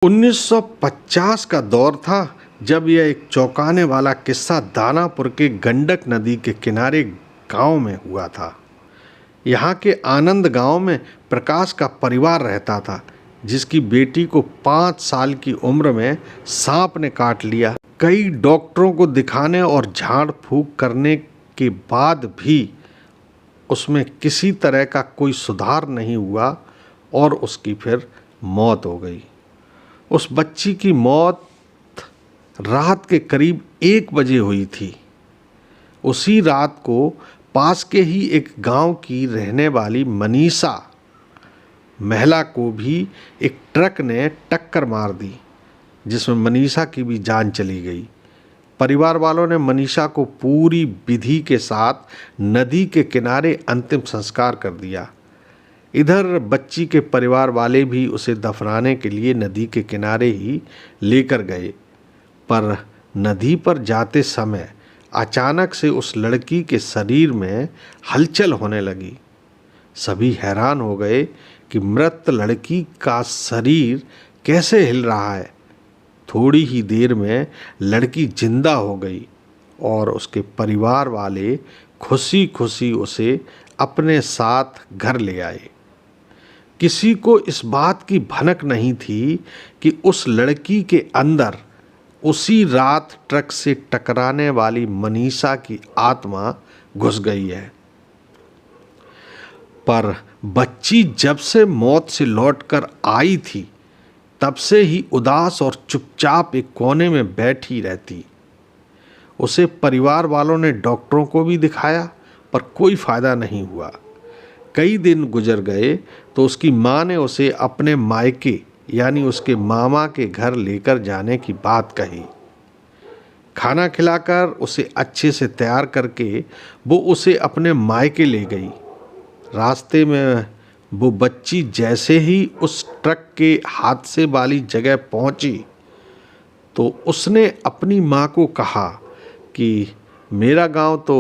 1950 का दौर था जब यह एक चौंकाने वाला किस्सा दानापुर के गंडक नदी के किनारे गांव में हुआ था। यहाँ के आनंद गांव में प्रकाश का परिवार रहता था, जिसकी बेटी को 5 साल की उम्र में सांप ने काट लिया। कई डॉक्टरों को दिखाने और झाड़ फूंक करने के बाद भी उसमें किसी तरह का कोई सुधार नहीं हुआ और उसकी फिर मौत हो गई। उस बच्ची की मौत रात के करीब 1 बजे हुई थी। उसी रात को पास के ही एक गांव की रहने वाली मनीषा महिला को भी एक ट्रक ने टक्कर मार दी, जिसमें मनीषा की भी जान चली गई। परिवार वालों ने मनीषा को पूरी विधि के साथ नदी के किनारे अंतिम संस्कार कर दिया। इधर बच्ची के परिवार वाले भी उसे दफनाने के लिए नदी के किनारे ही लेकर गए, पर नदी पर जाते समय अचानक से उस लड़की के शरीर में हलचल होने लगी। सभी हैरान हो गए कि मृत लड़की का शरीर कैसे हिल रहा है। थोड़ी ही देर में लड़की जिंदा हो गई और उसके परिवार वाले खुशी खुशी उसे अपने साथ घर ले आए। किसी को इस बात की भनक नहीं थी कि उस लड़की के अंदर उसी रात ट्रक से टकराने वाली मनीषा की आत्मा घुस गई है। पर बच्ची जब से मौत से लौटकर आई थी, तब से ही उदास और चुपचाप एक कोने में बैठी रहती। उसे परिवार वालों ने डॉक्टरों को भी दिखाया, पर कोई फायदा नहीं हुआ। कई दिन गुजर गए तो उसकी माँ ने उसे अपने मायके यानी उसके मामा के घर लेकर जाने की बात कही। खाना खिलाकर उसे अच्छे से तैयार करके वो उसे अपने मायके ले गई। रास्ते में वो बच्ची जैसे ही उस ट्रक के हादसे वाली जगह पहुंची तो उसने अपनी माँ को कहा कि मेरा गांव तो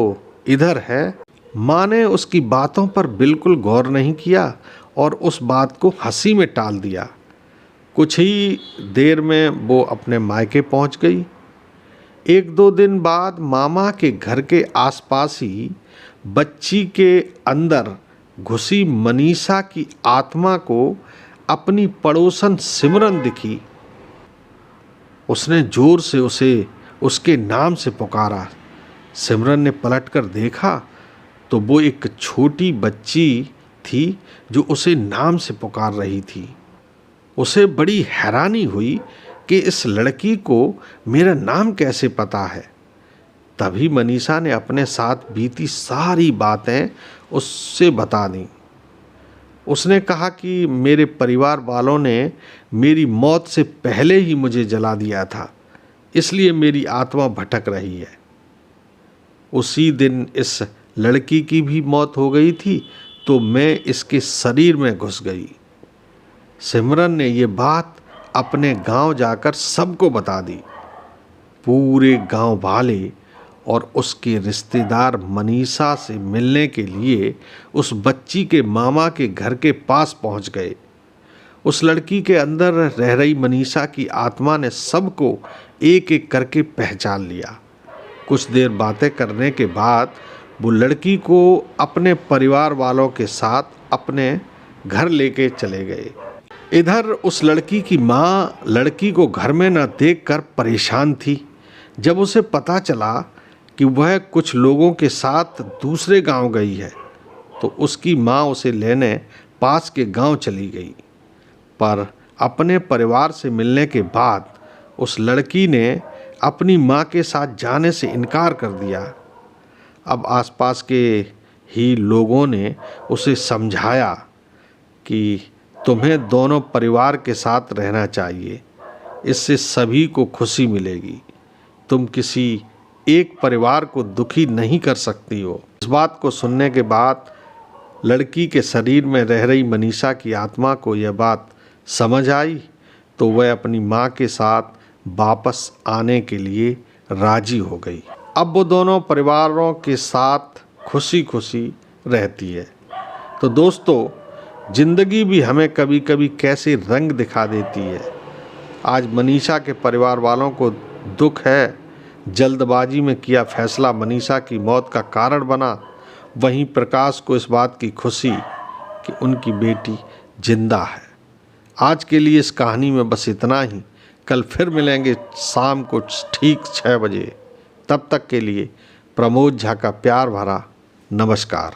इधर है। माँ ने उसकी बातों पर बिल्कुल गौर नहीं किया और उस बात को हंसी में टाल दिया। कुछ ही देर में वो अपने मायके पहुंच गई। 1-2 दिन बाद मामा के घर के आसपास ही बच्ची के अंदर घुसी मनीषा की आत्मा को अपनी पड़ोसन सिमरन दिखी। उसने जोर से उसे उसके नाम से पुकारा। सिमरन ने पलटकर देखा तो वो एक छोटी बच्ची थी जो उसे नाम से पुकार रही थी। उसे बड़ी हैरानी हुई कि इस लड़की को मेरा नाम कैसे पता है। तभी मनीषा ने अपने साथ बीती सारी बातें उससे बता दी। उसने कहा कि मेरे परिवार वालों ने मेरी मौत से पहले ही मुझे जला दिया था, इसलिए मेरी आत्मा भटक रही है। उसी दिन इस लड़की की भी मौत हो गई थी तो मैं इसके शरीर में घुस गई। सिमरन ने ये बात अपने गांव जाकर सबको बता दी। पूरे गांव वाले और उसके रिश्तेदार मनीषा से मिलने के लिए उस बच्ची के मामा के घर के पास पहुंच गए। उस लड़की के अंदर रह रही मनीषा की आत्मा ने सबको एक एक करके पहचान लिया। कुछ देर बातें करने के बाद वो लड़की को अपने परिवार वालों के साथ अपने घर लेके चले गए। इधर उस लड़की की माँ लड़की को घर में न देखकर परेशान थी। जब उसे पता चला कि वह कुछ लोगों के साथ दूसरे गांव गई है तो उसकी माँ उसे लेने पास के गांव चली गई। पर अपने परिवार से मिलने के बाद उस लड़की ने अपनी माँ के साथ जाने से इनकार कर दिया। अब आसपास के ही लोगों ने उसे समझाया कि तुम्हें दोनों परिवार के साथ रहना चाहिए, इससे सभी को खुशी मिलेगी। तुम किसी एक परिवार को दुखी नहीं कर सकती हो। इस बात को सुनने के बाद लड़की के शरीर में रह रही मनीषा की आत्मा को यह बात समझ आई तो वह अपनी माँ के साथ वापस आने के लिए राजी हो गई। अब वो दोनों परिवारों के साथ खुशी खुशी रहती है। तो दोस्तों, ज़िंदगी भी हमें कभी कभी कैसे रंग दिखा देती है। आज मनीषा के परिवार वालों को दुख है, जल्दबाजी में किया फैसला मनीषा की मौत का कारण बना। वहीं प्रकाश को इस बात की खुशी कि उनकी बेटी जिंदा है। आज के लिए इस कहानी में बस इतना ही। कल फिर मिलेंगे शाम को ठीक 6 बजे। तब तक के लिए प्रमोद झा का प्यार भरा नमस्कार।